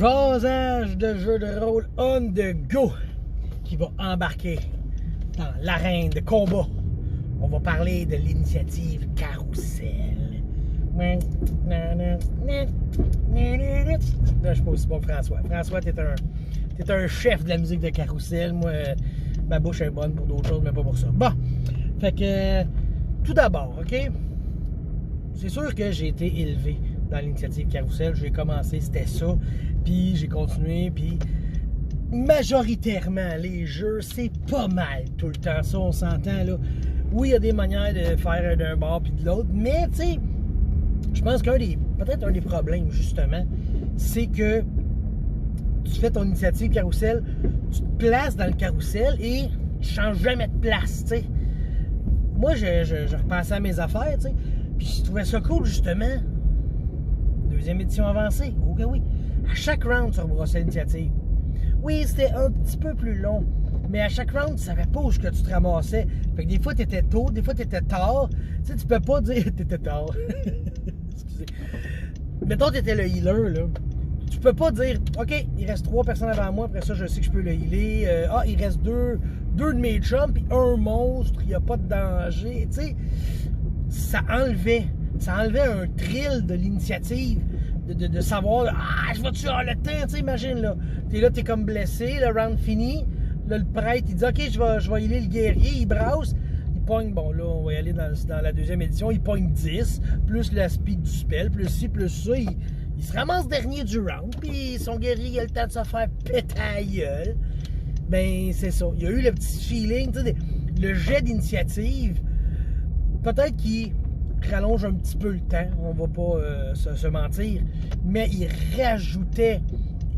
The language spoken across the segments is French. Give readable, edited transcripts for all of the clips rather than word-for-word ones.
jasage de jeu de rôle on the go qui va embarquer dans l'arène de combat. On va parler de l'initiative Carousel. Là, je suis pas aussi bon que François. François, t'es un chef de la musique de Carousel. Moi, ma bouche est bonne pour d'autres choses, mais pas pour ça. Bon, fait que, tout d'abord, OK? C'est sûr que j'ai été élevé dans l'initiative Carousel. J'ai commencé, c'était ça. Puis j'ai continué, puis majoritairement, les jeux, c'est pas mal tout le temps. Ça, on s'entend, là. Oui, il y a des manières de faire d'un bord puis de l'autre, mais, tu sais, je pense peut-être un des problèmes, justement, c'est que tu fais ton initiative Carousel, tu te places dans le Carousel et tu changes jamais de place, tu sais. Moi, je repensais à mes affaires, tu sais, puis je trouvais ça cool, justement. Deuxième édition avancée, ok oui. À chaque round, tu rebrossais l'initiative. Oui, c'était un petit peu plus long, mais à chaque round, tu savais pas où que tu te ramassais. Fait que des fois, tu étais tôt, des fois, tu étais tard. Tu sais, tu peux pas dire t'étais tard. Excusez. Mettons que tu étais le healer, là. Tu peux pas dire, OK, il reste 3 personnes avant moi, après ça, je sais que je peux le healer. Il reste deux de mes chums, puis un monstre, il n'y a pas de danger. Tu sais, ça enlevait un thrill de l'initiative, de savoir, je vais tuer le temps, tu sais, imagine, là. T'es comme blessé, le round fini, là, le prêtre, il dit, OK, je vais healer le guerrier, il brasse, il pogne, bon, là, on va y aller dans la deuxième édition, il pogne 10, plus la speed du spell, plus ci, plus ça, il se ramasse dernier du round, puis son guerrier, il a le temps de se faire péter la gueule. Ben, c'est ça, il y a eu le petit feeling, tu sais, le jet d'initiative, peut-être qu'il rallonge un petit peu le temps, on va pas se mentir, mais il rajoutait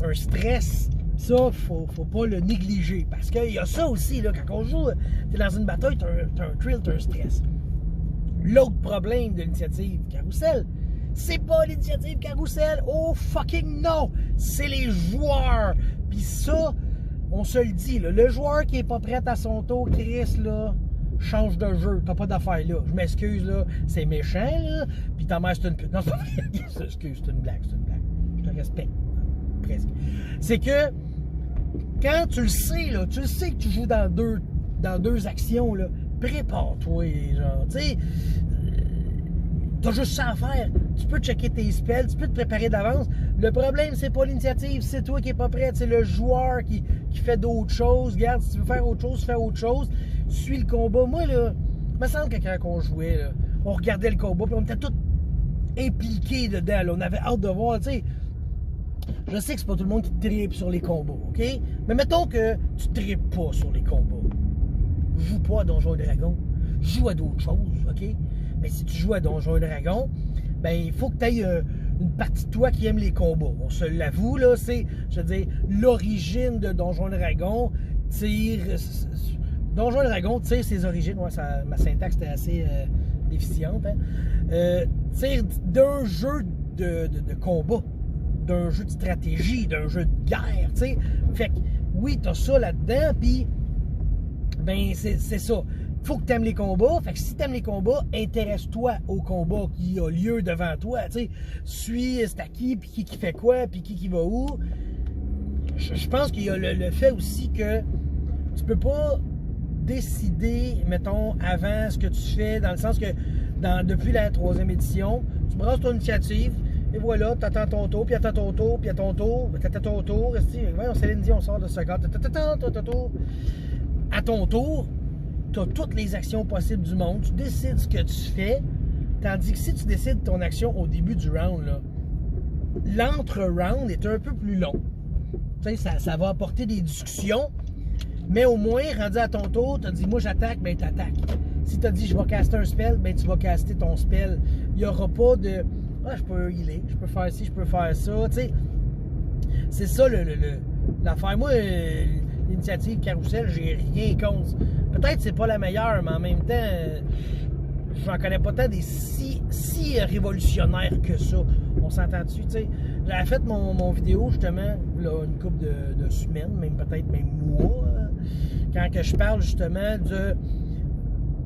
un stress. Ça, faut pas le négliger, parce qu'il y a ça aussi, là, quand on joue, t'es dans une bataille, t'as un thrill, t'as un stress. L'autre problème de l'initiative Carousel, c'est pas l'initiative Carousel, oh fucking non, c'est les joueurs. Puis ça, on se le dit, là, le joueur qui est pas prêt à son tour, Chris, là, change de jeu, t'as pas d'affaire là. Je m'excuse, là, c'est méchant, là, puis ta mère, c'est une pute. Non, c'est pas vrai. Excuse, c'est une blague. Je te respecte, presque. C'est que, quand tu le sais, là, tu le sais que tu joues dans deux actions, là, prépare-toi, genre, tu sais, t'as juste ça à faire. Tu peux checker tes spells, tu peux te préparer d'avance. Le problème, c'est pas l'initiative, c'est toi qui est pas prêt, c'est le joueur qui fait d'autres choses. Regarde, si tu veux faire autre chose, fais autre chose. Suis le combat. Moi, là, il me semble que quand on jouait, là, on regardait le combat, puis on était tous impliqués dedans, là. On avait hâte de voir, tu sais. Je sais que c'est pas tout le monde qui tripe sur les combats, OK? Mais mettons que tu tripes pas sur les combats. Joue pas à Donjons et Dragons. Joue à d'autres choses, OK? Mais si tu joues à Donjons et Dragons, ben il faut que tu aies une partie de toi qui aime les combats. On se l'avoue, là, c'est, je veux dire, l'origine de Donjons et Dragons tire... Donjons et Dragons tire ses origines. Ouais, ma syntaxe était assez déficiente. Hein? Tire d'un jeu de combat, d'un jeu de stratégie, d'un jeu de guerre, tu sais. Fait que, oui, t'as ça là-dedans, puis, ben, c'est ça. Faut que tu aimes les combats. Fait que si tu aimes les combats, intéresse-toi au combat qui a lieu devant toi. Tu sais, suis c'est à qui, puis qui fait quoi, puis qui va où. Je pense qu'il y a le fait aussi que tu peux pas décider, mettons, avant ce que tu fais, dans le sens que depuis la 3e édition, tu brasses ton initiative, et voilà, tu attends ton tour, puis attends ton tour, puis à ton tour, t'attends ton tour. On Céline dit, on sort de ce cadre. À ton tour, tu as toutes les actions possibles du monde, tu décides ce que tu fais, tandis que si tu décides ton action au début du round, l'entre-round est un peu plus long. Tu sais, ça va apporter des discussions, mais au moins, rendu à ton tour, tu as dit, moi j'attaque, ben t'attaques. Si tu as dit, je vais caster un spell, ben tu vas caster ton spell. Il n'y aura pas de, je peux healer, je peux faire ci, je peux faire ça, tu sais. C'est ça l'affaire. Moi, l'initiative Carousel, j'ai rien contre. Peut-être que c'est pas la meilleure, mais en même temps, j'en connais pas tant des si révolutionnaires que ça. On s'entend dessus, tu sais. J'avais fait mon vidéo, justement, là, une couple de semaines, peut-être même mois, quand que je parle, justement, de...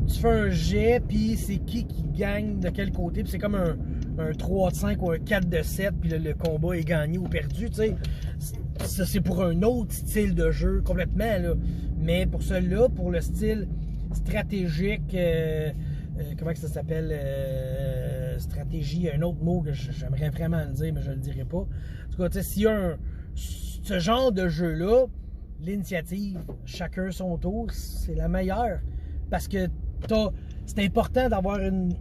Tu fais un jet, puis c'est qui gagne de quel côté, puis c'est comme un 3 de 5 ou un 4 de 7, puis le combat est gagné ou perdu, tu sais. ça, c'est pour un autre style de jeu, complètement, là. Mais pour celui-là, pour le style stratégique, comment que ça s'appelle? Stratégie, un autre mot que j'aimerais vraiment le dire, mais je ne le dirai pas. En tout cas, tu sais, s'il y a ce genre de jeu-là, l'initiative, chacun son tour, c'est la meilleure. Parce que c'est important d'avoir une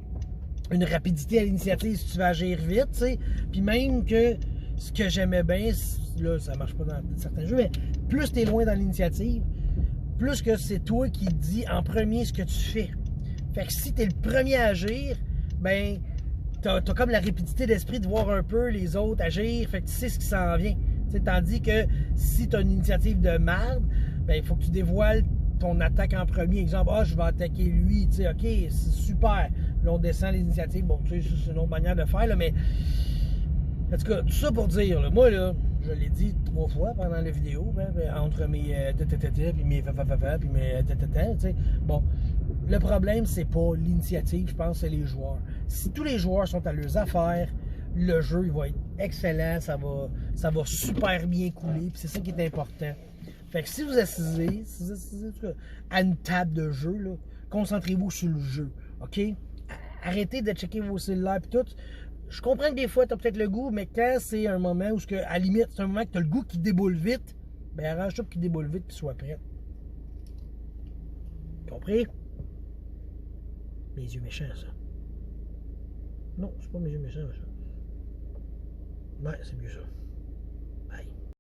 rapidité à l'initiative si tu veux agir vite, tu sais. Puis même que ce que j'aimais bien, là, ça marche pas dans certains jeux, mais plus tu es loin dans l'initiative, plus que c'est toi qui dis en premier ce que tu fais. Fait que si tu es le premier à agir, ben, t'as comme la rapidité d'esprit de voir un peu les autres agir, fait que tu sais ce qui s'en vient. T'sais, tandis que si tu as une initiative de merde, ben, il faut que tu dévoiles ton attaque en premier. Exemple, je vais attaquer lui, tu sais, ok, c'est super. Là, on descend les initiatives. Bon, tu sais, c'est une autre manière de faire, là, mais en tout cas, tout ça pour dire, là, moi, là, je l'ai dit 3 fois pendant la vidéo, entre mes puis mes puis mes tu sais. Bon, le problème, c'est pas l'initiative, je pense, c'est les joueurs. Si tous les joueurs sont à leurs affaires, le jeu, il va être excellent, ça va super bien couler, puis c'est ça qui est important. Fait que si vous assisez à une table de jeu, concentrez-vous sur le jeu, OK? Arrêtez de checker vos cellulaires et tout. Je comprends que des fois, tu as peut-être le goût, mais quand c'est un moment où, à la limite, c'est un moment que tu as le goût qui déboule vite, ben arrange-toi pour qu'il déboule vite et sois prêt. Compris? Mes yeux méchants, ça. Non, c'est pas mes yeux méchants, ça. Ouais, c'est mieux ça.